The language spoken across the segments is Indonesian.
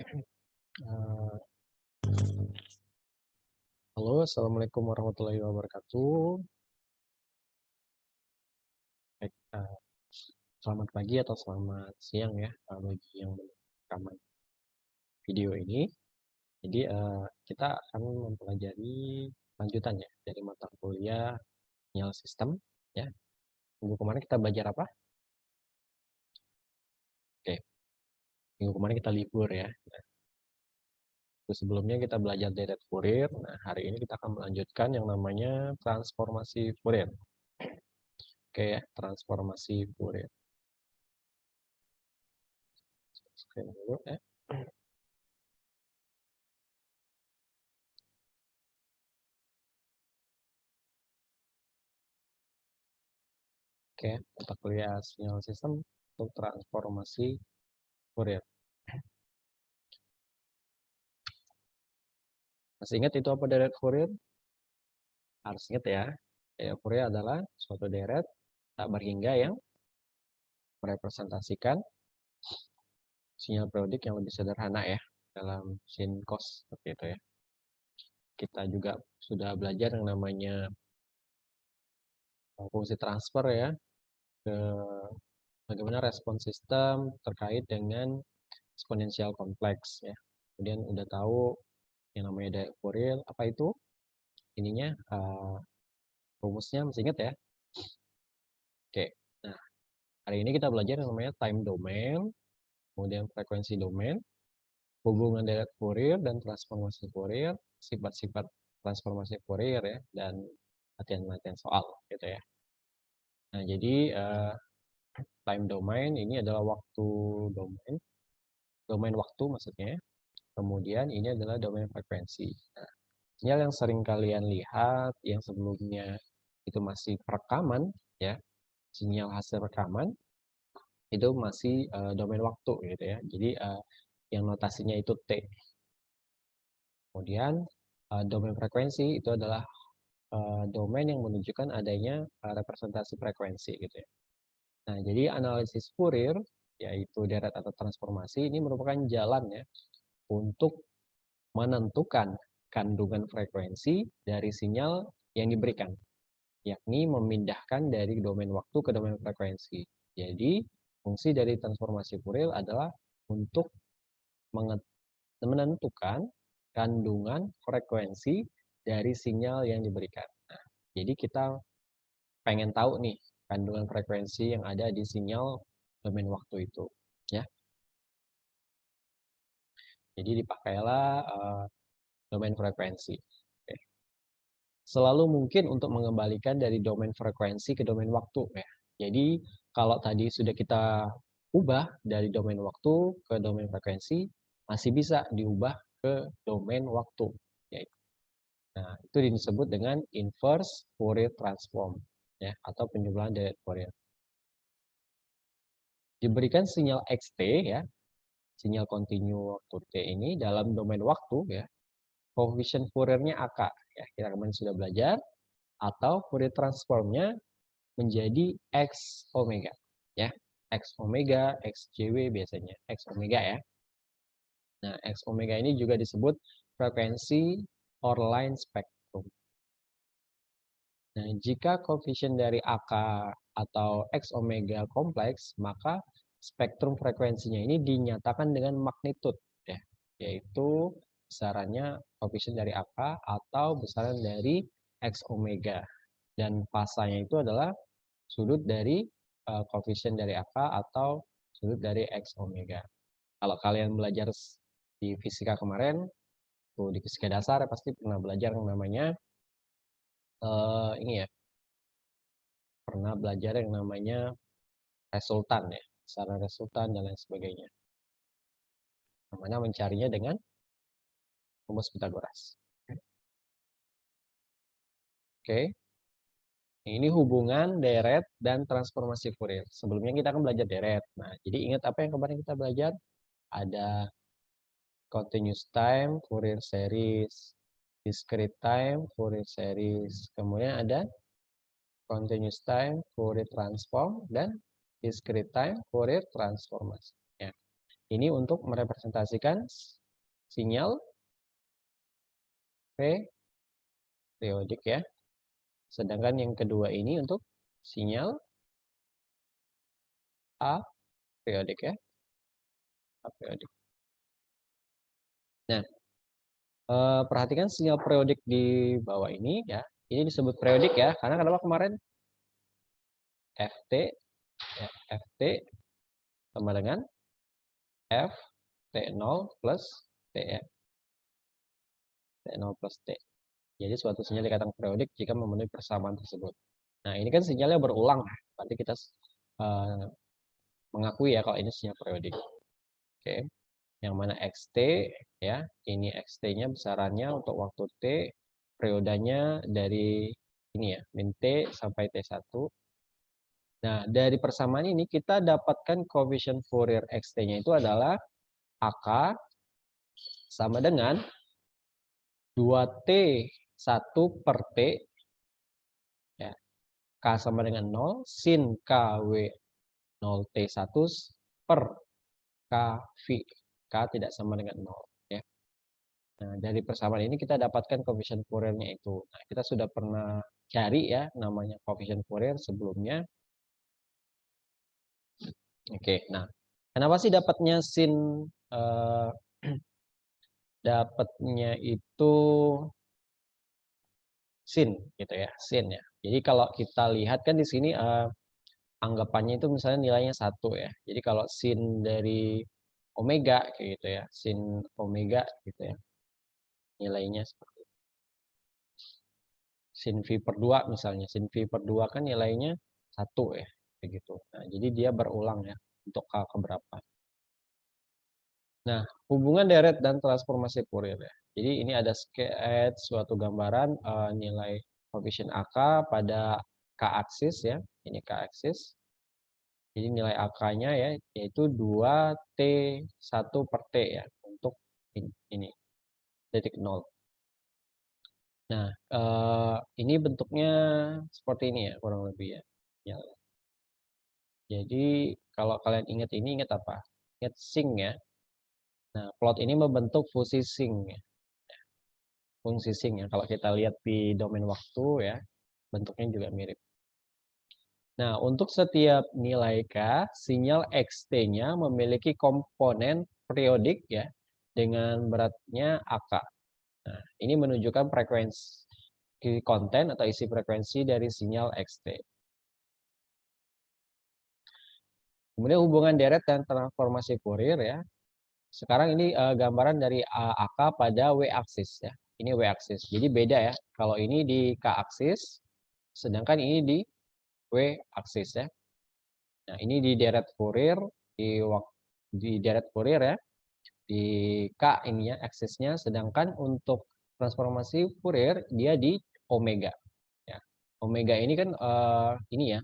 Eh, Halo, Assalamualaikum warahmatullahi wabarakatuh. Baik, selamat pagi atau selamat siang ya bagi yang menonton video ini. Jadi kita akan mempelajari lanjutannya dari mata kuliah sinyal sistem ya. Minggu kemarin kita belajar apa? Oke, minggu kemarin kita libur ya. Terus sebelumnya kita belajar deret Fourier. Nah, hari ini kita akan melanjutkan yang namanya transformasi Fourier. Oke ya, transformasi Fourier. Screen dulu ya. Oke, mata kuliah sinyal sistem untuk transformasi Fourier. Masih ingat itu apa deret Fourier? Harus ingat ya. Deret Fourier adalah suatu deret tak berhingga yang merepresentasikan sinyal periodik yang lebih sederhana ya dalam sin cos seperti itu ya. Kita juga sudah belajar yang namanya fungsi transfer ya, ke bagaimana respon sistem terkait dengan eksponensial kompleks ya. Kemudian udah tahu yang namanya deret Fourier apa itu? Ininya rumusnya masih ingat ya? Oke. Nah, hari ini kita belajar yang namanya time domain, kemudian frekuensi domain, hubungan deret Fourier dan transformasi Fourier, sifat-sifat transformasi Fourier ya, dan latihan-latihan soal gitu ya. Nah, jadi time domain ini adalah waktu domain, domain waktu maksudnya. Kemudian ini adalah domain frekuensi. Nah, sinyal yang sering kalian lihat yang sebelumnya itu masih perekaman ya, sinyal hasil rekaman itu masih domain waktu gitu ya. Jadi yang notasinya itu T. Kemudian domain frekuensi itu adalah domain yang menunjukkan adanya representasi frekuensi gitu ya. Nah, jadi analisis Fourier yaitu deret atau transformasi ini merupakan jalan ya untuk menentukan kandungan frekuensi dari sinyal yang diberikan, yakni memindahkan dari domain waktu ke domain frekuensi. Jadi, fungsi dari transformasi Fourier adalah untuk menentukan kandungan frekuensi dari sinyal yang diberikan. Nah, jadi kita pengen tahu nih kandungan frekuensi yang ada di sinyal domain waktu itu, ya. Jadi dipakailah domain frekuensi. Oke. Selalu mungkin untuk mengembalikan dari domain frekuensi ke domain waktu, ya. Jadi kalau tadi sudah kita ubah dari domain waktu ke domain frekuensi, masih bisa diubah ke domain waktu, yaitu. Nah, itu disebut dengan inverse Fourier transform ya atau penjumlahan deret Fourier. Diberikan sinyal xt ya, sinyal kontinu waktu t ini dalam domain waktu ya. Koefisien Fourier-nya AK ya, kita kemarin sudah belajar atau Fourier transformnya menjadi x omega ya. X omega, xjw biasanya, x omega ya. Nah, x omega ini juga disebut frekuensi or line spectrum. Nah, jika koefisien dari AK atau X omega kompleks, maka spektrum frekuensinya ini dinyatakan dengan magnitude, ya, yaitu besarannya koefisien dari AK atau besaran dari X omega. Dan pasanya itu adalah sudut dari koefisien dari AK atau sudut dari X omega. Kalau kalian belajar di fisika kemarin, tuh di fisika dasar pasti pernah belajar yang namanya ini ya, pernah belajar yang namanya resultan ya, besaran resultan dan lain sebagainya. Namanya mencarinya dengan rumus Pythagoras. Oke. Ini hubungan deret dan transformasi Fourier. Sebelumnya kita akan belajar deret. Nah, jadi ingat apa yang kemarin kita belajar? Ada continuous time, Fourier series, discrete time, Fourier series. Kemudian ada continuous time, Fourier transform, dan discrete time, Fourier transformasi. Ya. Ini untuk merepresentasikan sinyal periodik ya. Sedangkan yang kedua ini untuk sinyal aperiodik ya. Aperiodik. Nah, perhatikan sinyal periodik di bawah ini ya. Ini disebut periodik ya, karena kenapa kemarin FT ya, FT sama dengan F T0 plus T ya. T0 plus T. Jadi suatu sinyal dikatakan periodik jika memenuhi persamaan tersebut. Nah, ini kan sinyalnya berulang. Berarti kita mengakui ya kalau ini sinyal periodik. Oke. Yang mana XT ya. Ini XT-nya besarannya untuk waktu T, periodanya dari ini ya, min T sampai T1. Nah, dari persamaan ini kita dapatkan koefisien Fourier XT-nya itu adalah AK sama dengan 2T1 per T ya. K sama dengan 0 sin KW 0T1 per KV. K tidak sama dengan 0 ya. Nah, dari persamaan ini kita dapatkan koefisien Fourier-nya itu. Nah, kita sudah pernah cari ya namanya koefisien Fourier sebelumnya. Oke, nah kenapa sih dapatnya sin dapatnya itu sin gitu ya, sin ya. Jadi kalau kita lihat kan di sini anggapannya itu misalnya nilainya 1 ya. Jadi kalau sin dari omega kayak gitu ya, sin omega gitu ya. Nilainya seperti itu. Sin V per 2 misalnya, sin V per 2 kan nilainya 1 ya, kayak gitu. Nah, jadi dia berulang ya untuk K keberapa. Nah, hubungan deret dan transformasi Fourier ya. Jadi ini ada sketch suatu gambaran nilai koefisien AK pada K-aksis ya. Ini K-aksis. Jadi nilai AK-nya ya yaitu 2T1 per T ya untuk ini titik 0. Nah, ini bentuknya seperti ini ya kurang lebih ya. Ya. Jadi kalau kalian ingat ini ingat apa? Ingat sink ya. Nah, plot ini membentuk fungsi sink ya. Fungsi sink ya. Kalau kita lihat di domain waktu ya, bentuknya juga mirip. Nah, untuk setiap nilai K, sinyal XT-nya memiliki komponen periodik ya dengan beratnya AK. Nah, ini menunjukkan frekuensi konten atau isi frekuensi dari sinyal XT. Kemudian hubungan deret dan transformasi Fourier ya. Sekarang ini gambaran dari AK pada Y-aksis ya. Ini Y-aksis. Jadi beda ya. Kalau ini di K-aksis, sedangkan ini di Y-aksis ya. Nah, ini di deret Fourier, di deret Fourier ya. Di K ini ya, aksisnya. Sedangkan untuk transformasi Fourier, dia di omega. Ya. Omega ini kan ini ya,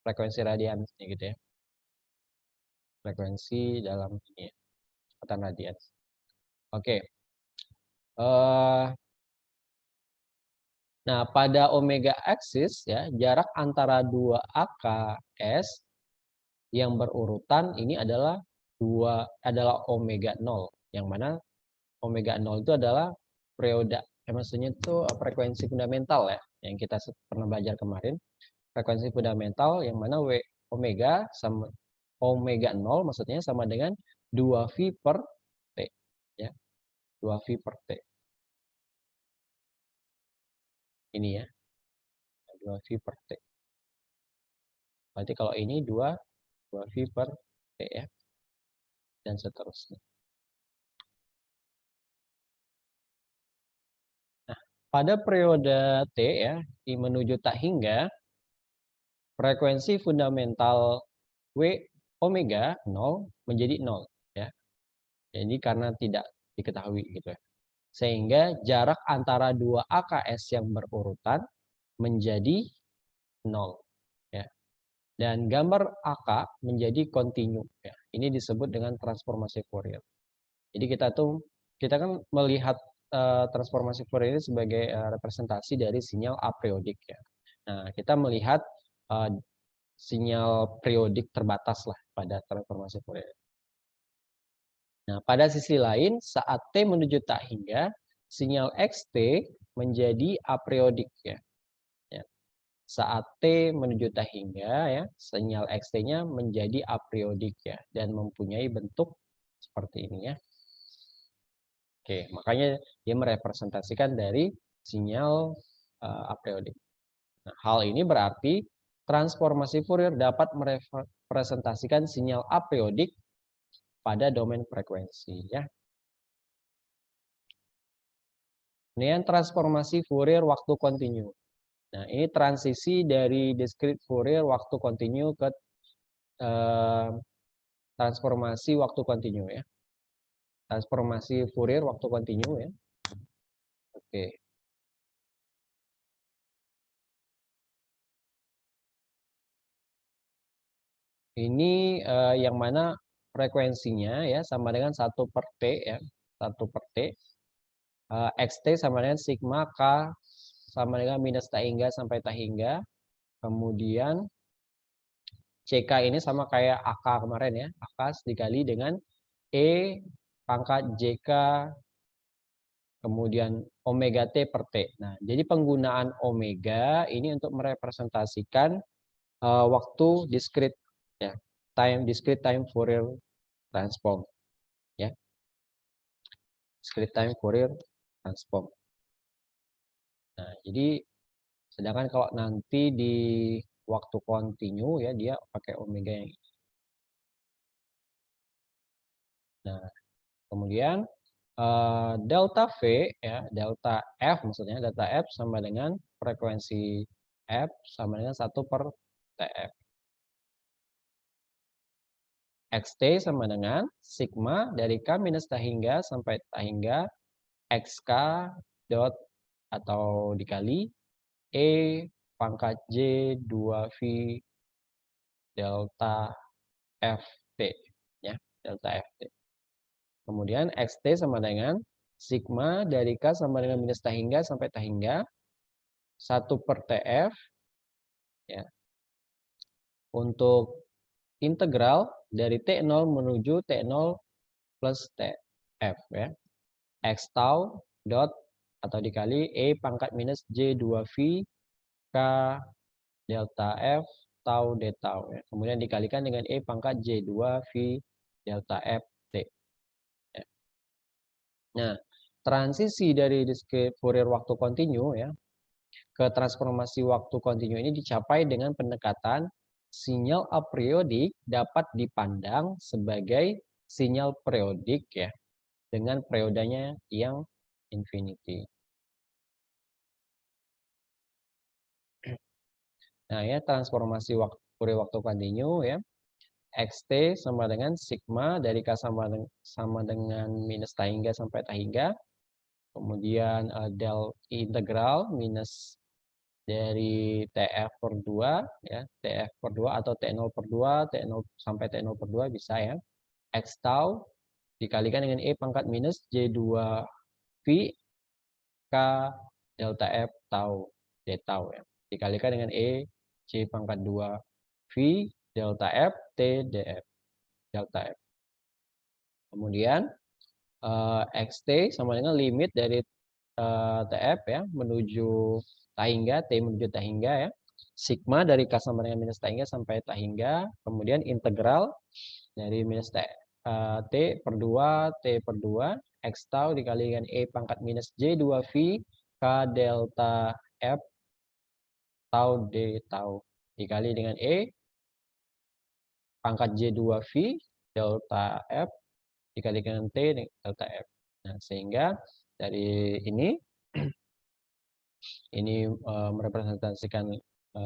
frekuensi radians gitu ya. Frekuensi dalam ini ya, kecepatan radians. Oke. Nah, pada omega aksis ya, jarak antara dua AKS yang berurutan ini adalah omega 0, yang mana omega 0 itu adalah periode, maksudnya itu frekuensi fundamental ya, yang kita pernah belajar kemarin. Frekuensi fundamental yang mana omega sama omega 0 maksudnya sama dengan 2V per T ya. 2V per T. Ini ya. 2V per T. Berarti kalau ini 2V per T ya. Dan seterusnya. Nah, pada periode T ya, menuju tak hingga, frekuensi fundamental W omega 0 menjadi 0 ya. Jadi karena tidak diketahui gitu ya. Sehingga jarak antara dua AKS yang berurutan menjadi 0 ya. Dan gambar AK menjadi kontinu ya. Ini disebut dengan transformasi Fourier. Jadi kita kan melihat transformasi Fourier ini sebagai representasi dari sinyal apriodik ya. Nah, kita melihat sinyal periodik terbatas lah pada transformasi Fourier. Nah, pada sisi lain, saat T menuju tak hingga, sinyal XT menjadi apriodik ya. Saat T menuju tak hingga ya, sinyal XT-nya menjadi apriodik ya dan mempunyai bentuk seperti ini ya. Oke, makanya dia merepresentasikan dari sinyal apriodik. Nah, hal ini berarti transformasi Fourier dapat merepresentasikan sinyal apriodik pada domain frekuensi ya. Kemudian transformasi Fourier waktu kontinu. Nah, ini transisi dari discrete Fourier waktu kontinu ke transformasi waktu kontinu ya. Transformasi Fourier waktu kontinu ya. Oke. Ini yang mana frekuensinya ya sama dengan 1/T ya. 1/T. XT sama dengan sigma K sama dengan minus tak hingga sampai tak hingga. Kemudian CK ini sama kayak AK kemarin ya. AK dikali dengan E pangkat JK kemudian omega T per T. Nah, jadi penggunaan omega ini untuk merepresentasikan waktu discrete ya, discrete time Fourier transform ya. Discrete time Fourier transform. Nah, jadi sedangkan kalau nanti di waktu kontinu ya dia pakai omega yang ini. Nah, kemudian delta V ya, delta F maksudnya delta F sama dengan frekuensi F sama dengan 1/TF. XT sama dengan sigma dari K minus tak hingga sampai tak hingga XK dot atau dikali E pangkat J 2V delta FT ya, delta FT. Kemudian XT sama dengan sigma dari K sama dengan minus tak hingga sampai tak hingga 1/TF ya. Untuk integral dari T0 menuju T0 plus TF ya. X tau dot atau dikali E pangkat minus J2V K delta F tau D tau ya. Kemudian dikalikan dengan E pangkat J2V delta F T. Ya. Nah, transisi dari discrete Fourier waktu kontinu ya ke transformasi waktu kontinu ini dicapai dengan pendekatan sinyal apriodik dapat dipandang sebagai sinyal periodik ya dengan periodenya yang infinity. Nah ya transformasi Fourier waktu kontinu ya XT sama dengan sigma dari K sama dengan minus tak hingga sampai tak hingga. Kemudian del integral minus dari TF per 2 ya, TF per 2 atau T0 per 2, T0 sampai T0 per 2 bisa ya. X tau dikalikan dengan E pangkat minus J2V K delta F tau D tau ya. Dikalikan dengan E J pangkat 2 V delta F T df delta F. Kemudian XT sama dengan limit dari TF ya menuju tak hingga, T menuju tak hingga ya. Sigma dari K sama dengan minus tak hingga sampai tak hingga. Kemudian integral dari minus T per 2, T per 2, X tau dikali dengan E pangkat minus J2V K delta F tau D tau dikali dengan E pangkat J2V delta F dikalikan dengan T delta F. Nah, sehingga dari ini merepresentasikan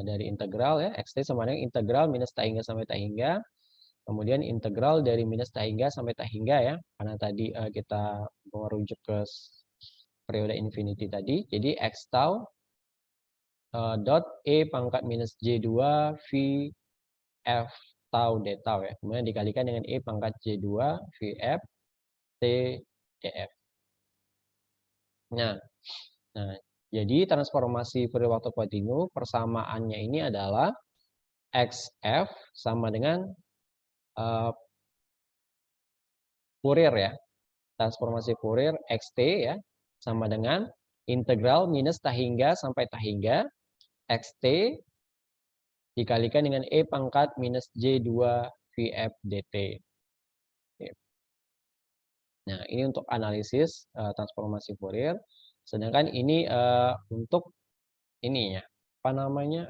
dari integral ya XT sama dengan integral minus tak hingga sampai tak hingga, kemudian integral dari minus tak hingga sampai tak hingga ya karena tadi kita merujuk ke periode infinity tadi, jadi X tau dot E pangkat minus J2 V F tau D tau ya, kemudian dikalikan dengan E pangkat J2 V F T df. Nah, jadi transformasi periode waktu kontinu persamaannya ini adalah XF sama dengan Fourier ya. Transformasi Fourier XT ya sama dengan integral minus tahingga sampai tahingga XT dikalikan dengan E pangkat minus J2 VF dt. Oke. Nah, ini untuk analisis transformasi Fourier. Sedangkan ini untuk ini ya, apa namanya?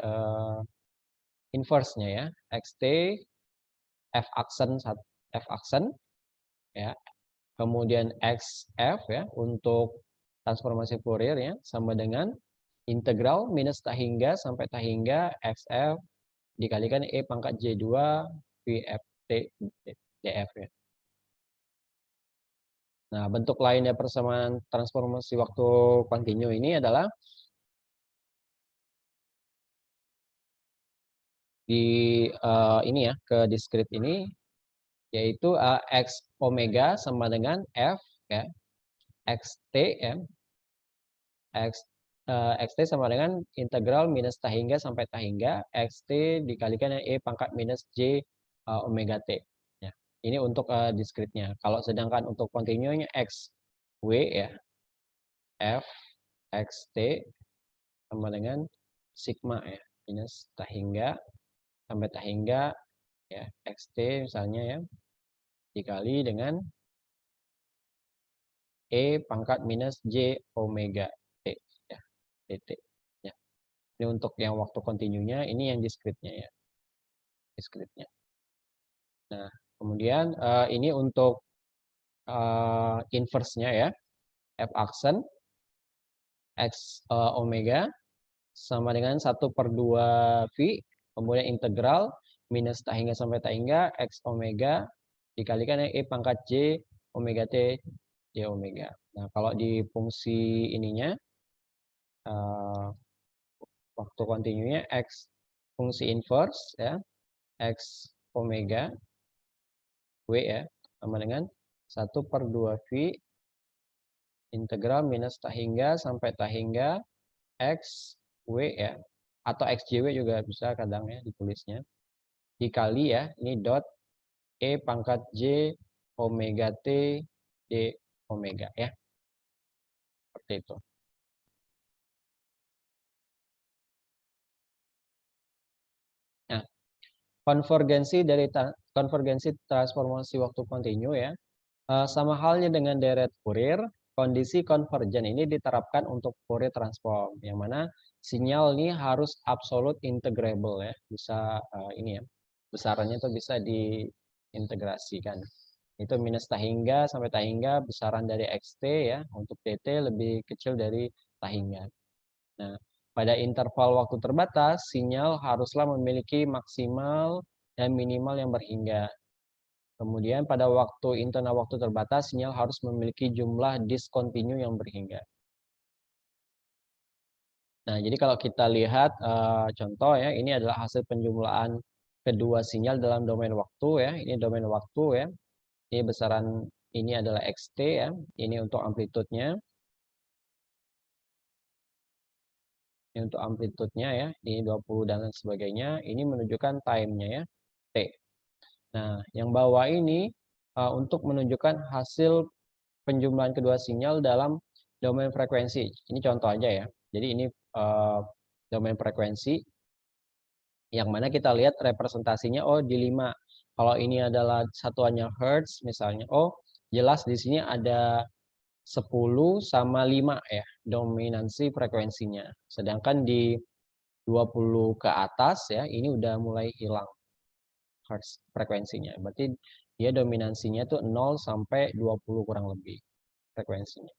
Inverse-nya ya. XT F aksen ya. Kemudian XF ya untuk transformasi Fourier ya sama dengan integral minus tahingga sampai tahingga XF dikalikan E pangkat J2 VFT df ya. Nah, bentuk lainnya persamaan transformasi waktu kontinu ini adalah di ini ya, ke diskrit ini yaitu X omega sama dengan F ya. XT ya. XT sama dengan integral minus tahingga sampai tahingga XT dikalikan dengan E pangkat minus J omega T. Ya. Ini untuk diskritnya. Kalau sedangkan untuk kontinunya X W ya, F XT sama dengan sigma ya, minus tahingga sampai tahingga ya, XT misalnya ya, dikali dengan E pangkat minus J omega T ya, dt. Ya. Ini untuk yang waktu kontinunya, ini yang diskritnya ya. Diskritnya. Nah, kemudian ini untuk inverse-nya ya. F aksen X omega sama dengan 1/2 V, kemudian integral minus tahingga sampai tahingga X omega dikalikan dengan E pangkat J omega T J omega. Nah, kalau di fungsi ininya waktu kontinunya X fungsi inverse ya, X omega W ya, sama dengan 1/2 V integral minus tahingga sampai tahingga X W ya, atau XJW juga bisa kadang ya ditulisnya, dikali ya, ini dot E pangkat J omega T D omega ya, seperti itu. Nah, konvergensi transformasi waktu kontinu ya, sama halnya dengan deret Fourier, kondisi konvergen ini diterapkan untuk Fourier transform, yang mana sinyal ini harus absolute integrable ya, bisa ini ya, besarannya itu bisa diintegrasikan. Itu minus tahingga sampai tahingga besaran dari XT ya, untuk DT lebih kecil dari tahingga. Nah, pada interval waktu terbatas, sinyal haruslah memiliki maksimal dan minimal yang berhingga. Kemudian pada waktu internal waktu terbatas, sinyal harus memiliki jumlah diskontinu yang berhingga. Nah, jadi kalau kita lihat contoh ya, ini adalah hasil penjumlahan kedua sinyal dalam domain waktu ya. Ini domain waktu ya. Ini besaran ini adalah XT ya. Ini untuk amplitudenya. Ini untuk amplitudenya ya. Ini 20 dan sebagainya. Ini menunjukkan time-nya ya. T. Nah, yang bawah ini untuk menunjukkan hasil penjumlahan kedua sinyal dalam domain frekuensi. Ini contoh aja ya. Jadi ini domain frekuensi yang mana kita lihat representasinya di 5. Kalau ini adalah satuannya hertz misalnya, jelas di sini ada 10 sama 5 ya dominansi frekuensinya. Sedangkan di 20 ke atas ya ini udah mulai hilang hertz frekuensinya. Berarti dia dominansinya tuh 0 sampai 20 kurang lebih frekuensinya.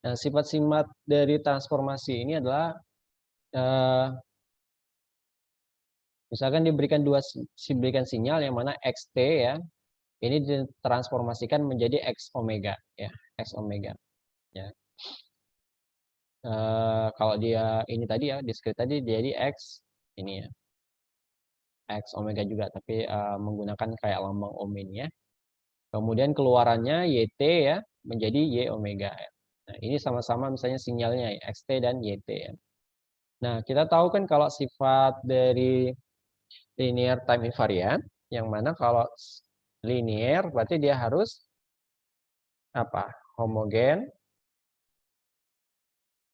Nah, sifat-sifat dari transformasi ini adalah misalkan diberikan sinyal yang mana XT ya, ini ditransformasikan menjadi X omega ya, X omega ya. Kalau dia ini tadi ya, diskrit tadi jadi X ini ya. X omega juga tapi menggunakan kayak lambang ohm ini ya. Kemudian keluarannya YT ya menjadi Y omega ya. Nah, ini sama-sama misalnya sinyalnya ya, XT dan YT ya. Nah, kita tahu kan kalau sifat dari linear time invariant Yang mana kalau linear berarti dia harus apa? Homogen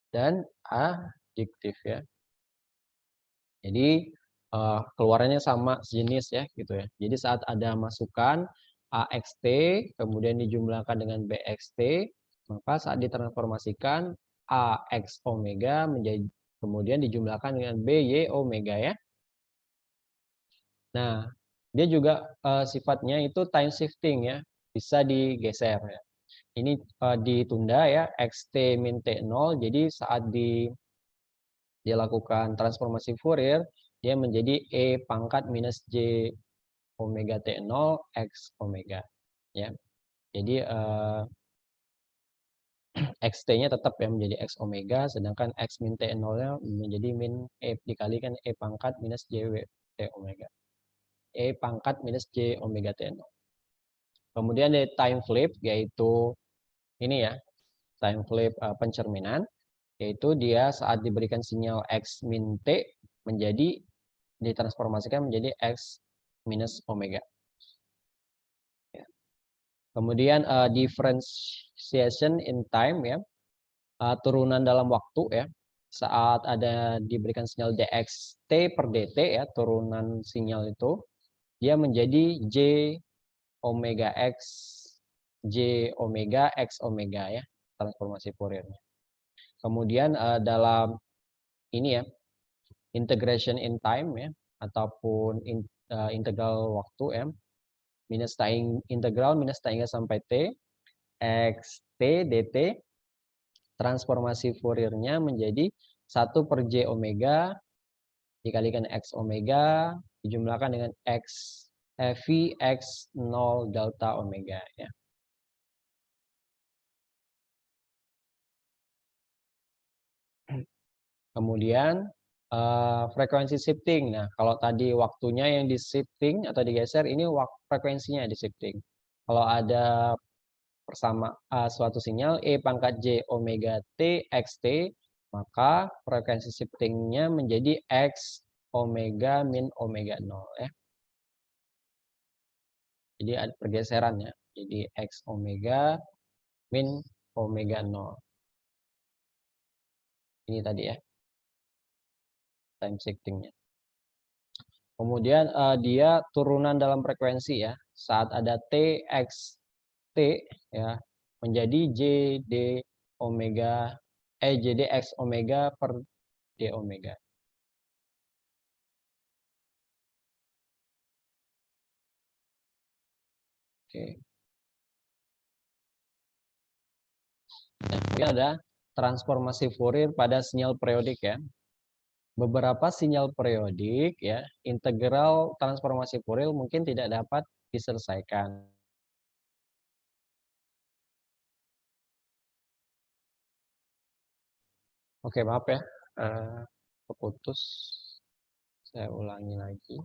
dan adiktif ya. Jadi keluarannya sama sejenis ya gitu ya. Jadi saat ada masukan AXT kemudian dijumlahkan dengan BXT, maka saat ditransformasikan AX omega menjadi kemudian dijumlahkan dengan BY omega ya. Nah, dia juga sifatnya itu time shifting ya, bisa digeser ya. Ini ditunda ya, XT min T0, jadi saat dilakukan transformasi Fourier, dia menjadi E pangkat minus J omega T0 X omega. Ya. Jadi XT-nya tetap ya menjadi X omega, sedangkan X min T0-nya menjadi min E dikalikan E pangkat minus JW T omega. E pangkat minus J omega T0. Kemudian ada time flip, yaitu ini ya, time flip pencerminan, yaitu dia saat diberikan sinyal X min T menjadi ditransformasikan menjadi X minus omega. Ya. Kemudian differentiation in time ya, turunan dalam waktu ya, saat ada diberikan sinyal dxt per dt ya, turunan sinyal itu, dia menjadi J omega X, J omega X omega ya, transformasi Fouriernya. Kemudian dalam ini ya, integration in time ya, ataupun integral waktu ya, minus tan integral minus tan hingga sampai t, x t dt, transformasi Fouriernya menjadi 1 per J omega dikalikan X omega dijumlahkan dengan X V X 0 delta omega ya. Kemudian frekuensi shifting. Nah, kalau tadi waktunya yang di shifting atau digeser, ini frekuensinya di shifting. Kalau ada suatu sinyal E pangkat J omega T X T, maka frekuensi shiftingnya menjadi X omega min omega 0 ya. Jadi ada pergeserannya. Jadi X omega min omega 0. Ini tadi ya, time shiftingnya. Kemudian dia turunan dalam frekuensi ya. Saat ada T X T ya menjadi JD omega JD X omega per D omega. Oke. Dan kemudian ada transformasi Fourier pada sinyal periodik ya. Beberapa sinyal periodik ya, integral transformasi Fourier mungkin tidak dapat diselesaikan. Oke, maaf ya, keputus. Saya ulangi lagi.